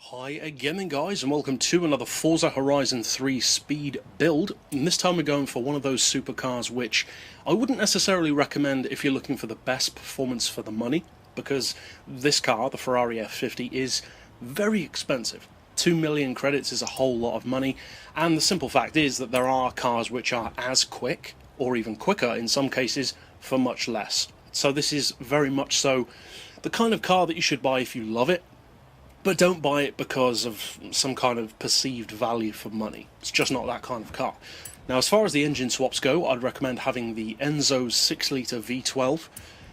Hi again then guys, and welcome to another Forza Horizon 3 speed build, and this time we're going for one of those supercars which I wouldn't necessarily recommend if you're looking for the best performance for the money, because this car, the Ferrari F50, is very expensive. 2 million credits is a whole lot of money, and the simple fact is that there are cars which are as quick, or even quicker in some cases, for much less. So this is very much so the kind of car that you should buy if you love it, but don't buy it because of some kind of perceived value for money. It's just not that kind of car. Now, as far as the engine swaps go, I'd recommend having the Enzo's 6-litre V12.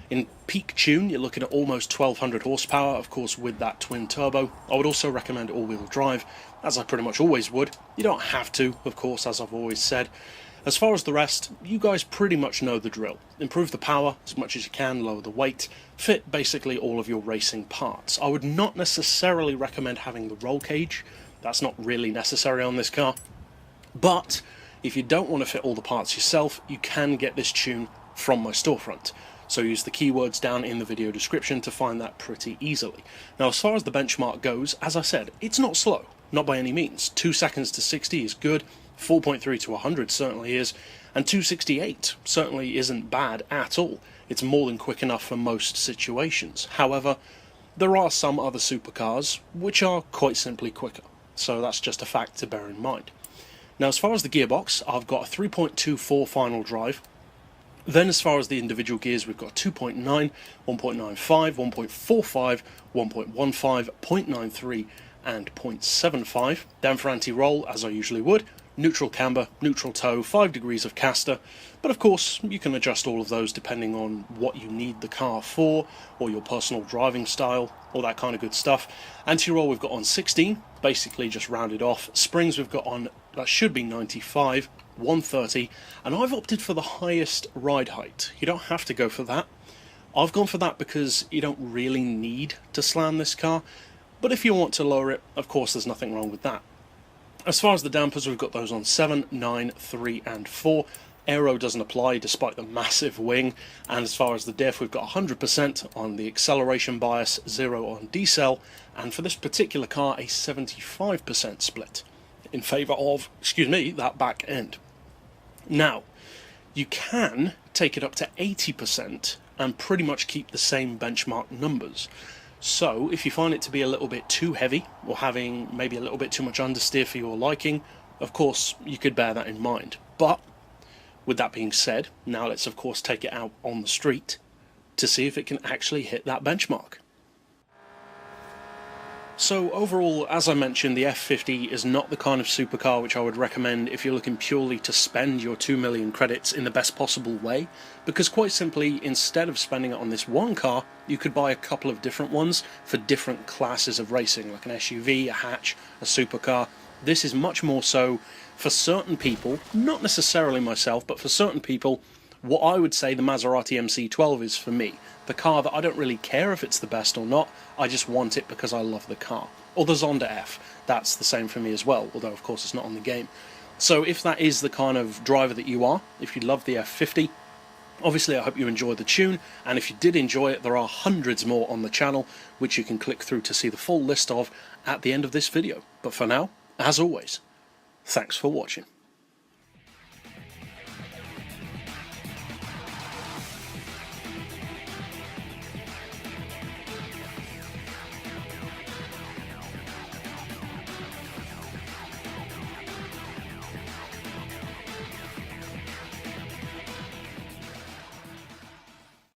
In peak tune, you're looking at almost 1200 horsepower, of course with that twin turbo. I would also recommend all-wheel drive, as I pretty much always would. You don't have to, of course, as I've always said. As far as the rest, you guys pretty much know the drill. Improve the power as much as you can, lower the weight, fit basically all of your racing parts. I would not necessarily recommend having the roll cage. That's not really necessary on this car. But if you don't want to fit all the parts yourself, you can get this tune from my storefront. So use the keywords down in the video description to find that pretty easily. Now, as far as the benchmark goes, as I said, it's not slow. Not by any means. 2 seconds to 60 is good. 4.3 to 100 certainly is, and 268 certainly isn't bad at all. It's more than quick enough for most situations. However, there are some other supercars which are quite simply quicker, so that's just a fact to bear in mind. Now, as far as the gearbox, I've got a 3.24 final drive. Then as far as the individual gears, we've got 2.9, 1.95, 1.45, 1.15, 0.93 and 0.75. Down for anti-roll, as I usually would. Neutral camber, neutral toe, 5 degrees of caster, but of course you can adjust all of those depending on what you need the car for, or your personal driving style, all that kind of good stuff. Anti-roll we've got on 16, basically just rounded off. Springs we've got on, that should be 95, 130, and I've opted for the highest ride height. You don't have to go for that. I've gone for that because you don't really need to slam this car, but if you want to lower it, of course there's nothing wrong with that. As far as the dampers, we've got those on 7, 9, 3 and 4. Aero doesn't apply despite the massive wing. And as far as the diff, we've got 100% on the acceleration bias, 0 on decel, and for this particular car, a 75% split in favour of, that back end. Now, you can take it up to 80% and pretty much keep the same benchmark numbers. So, if you find it to be a little bit too heavy, or having maybe a little bit too much understeer for your liking, of course, you could bear that in mind. But, with that being said, now let's of course take it out on the street to see if it can actually hit that benchmark. So overall, as I mentioned, the F50 is not the kind of supercar which I would recommend if you're looking purely to spend your 2 million credits in the best possible way, because quite simply, instead of spending it on this one car, you could buy a couple of different ones for different classes of racing, like an SUV, a hatch, a supercar. This is much more so for certain people, not necessarily myself, but for certain people, what I would say the Maserati MC12 is for me. The car that I don't really care if it's the best or not, I just want it because I love the car. Or the Zonda F, that's the same for me as well, although of course it's not on the game. So if that is the kind of driver that you are, if you love the F50, obviously I hope you enjoyed the tune, and if you did enjoy it, there are hundreds more on the channel, which you can click through to see the full list of at the end of this video. But for now, as always, thanks for watching.